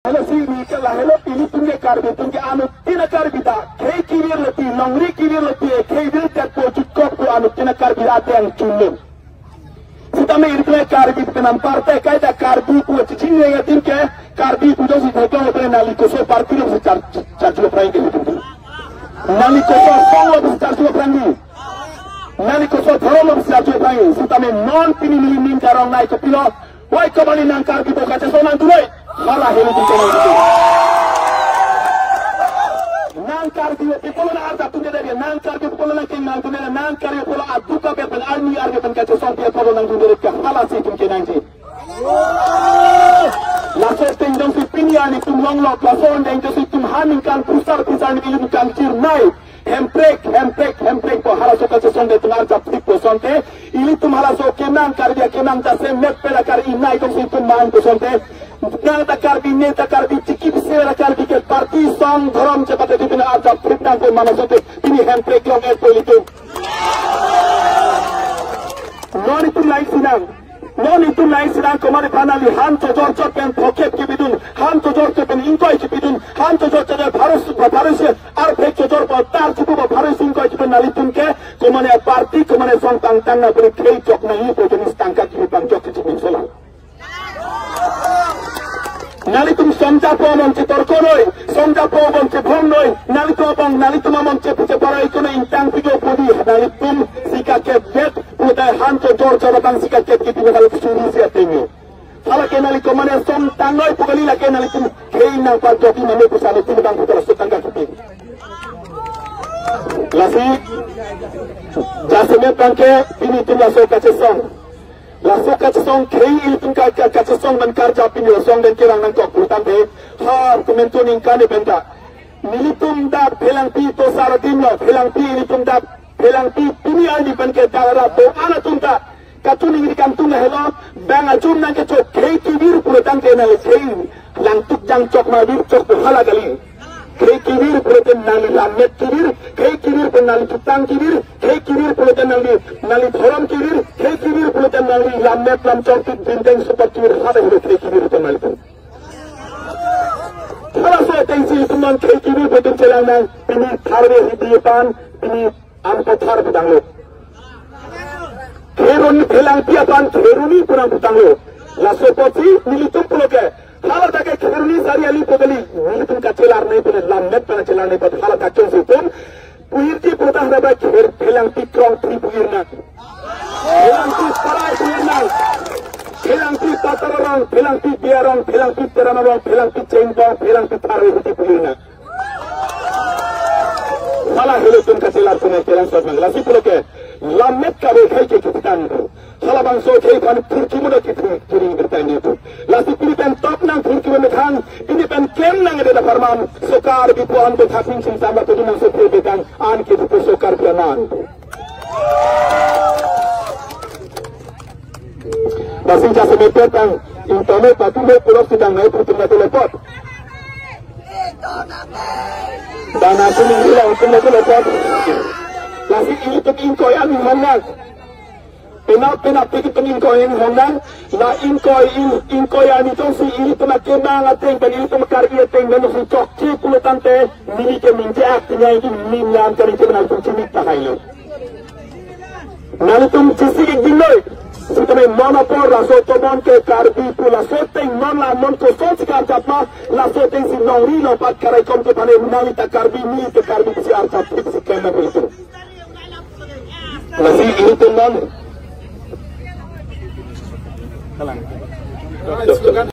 Hello si mi kala hello ini tunge karbi tunge anu tina karbi da kei kirir leti nongri kirir leti kei dil tek po cukup ko anu tina karbi ate yang culun. Kita me irkle karbi penam partai kai da karbi ko cicing ya tinke karbi ko josi theko hote nali ko so parti lo charge prai ke hitu. Nali ko so song lo charge prai. Nali ko so thoro lo charge prai. Kita me non pini min karong nai ko pilo. Wai ko bani nang karbi ko kace so nang turoi. Malah helu di sana itu. Nangkar dia people na arta tunde dia nangkar dia people na kin nang tunde nangkar dia people aduka bepen army army pen kaco son dia people nang tunde ka hala si tum ke nangji. La sosteng dong si piniani tum long lok la son deng si tum hamin kan pusar pisan ilmu kan cir nai. Hemprek po hala so kaco son de tum arta tipo sonte ili tum hala so kenang kar dia kenang ta se met pela kar inai dong si tum man ko sonte. Nang takar bi ne takar bi cikip sera kar bi ke parti song dharam cepat di bina arta pritang ko mana sote ini hemprek long et politik. Non itu lain sidang kemari panali han to jor pen pocket ke bidun han to jor pen inkoi ke bidun han to jor bharus ar pek to jor tar chupu bharus inkoi ke nali tunke komane parti komane song tang na beri kei chok na hi po jenis tangkat ki pang chok ke min solang. Nali tum somja po monche torko noi, somja po monche bhong noi, nali tum bong nali tum monche piche para ikono intang pijo podi, nali tum sika ke vet pudai hanto jor jor bang sika ke kiti nali suri sia tengi. Hala ke nali komane som tangoi pukali la ke nali tum kei nang pa joki mame pusalo tum bang putara sutangka kiti. Lasi jaseme bangke ini tum la so kache song. Laso kacasong kei iltum kacasong dan karja pini lasong dan kirang nang tok putan te har kumentun ingkane benta militum da pelang pi to saradim lo pelang pi ilitum da pelang pi pini aldi banke dalara to ana tunta katuni ngiri kantung na hello bang ajum nang ke chok kei kibir putan te na kei lang tuk jang chok ma bir chok hala gali kei kibir putan nali lamet kibir kei kibir pen nali tutang kibir kei kibir putan nali thoram kibir kei kibir putan nali lamet lam chok binteng seperti hada hidup kei kibir putan nali pun hala so tensi tuman kei kibir putan celang nang ini tharwe hidipan ini ampo thar putang lo kheroni phelang piapan kheroni purang putang lo laso poti militum puloke hala take kheroni sari ali podali militum ka celar nei pun lamet pana celar nei pot hala kacung situm puirti putang raba phelang pikrong tri puirna phelang pi parai puirna phelang pi patarang phelang pi biarang phelang pi teranabang phelang pi cengkong phelang pi tharwe hiti puirna hala helutum ka celar pun phelang sotang lasi puloke lamet ka be khai ke kitan ko hala bang so khai kan purki muda kiri bertanya itu lasi pilihan top nang purki muda kan ini pen kem nang ada farman sokar bipuan to thapin sin sama to nang so bekan an ke to sokar planan lasi jasa betan internet patu be pulos sidang nai putung na telepon dan aku nila untuk na telepon lasi ini to ingkoy an mangas penap pikir pengingkoy yang honang la ingkoy ani tong si ini tena kemang ateng dan ini tena karbi ateng dan si cokci pulutan te mini ke minje aktinya ini minjam cari kebenar kucimik tak kailo nali tum sisi giloi sutame monopol la sotomon ke karbi pula soteng non la mon ko sot karjapma la soteng si nongri lo pat karai kom ke pane nali ta karbi ni ke karbi si arta pik si kena begitu lasi ini tuh non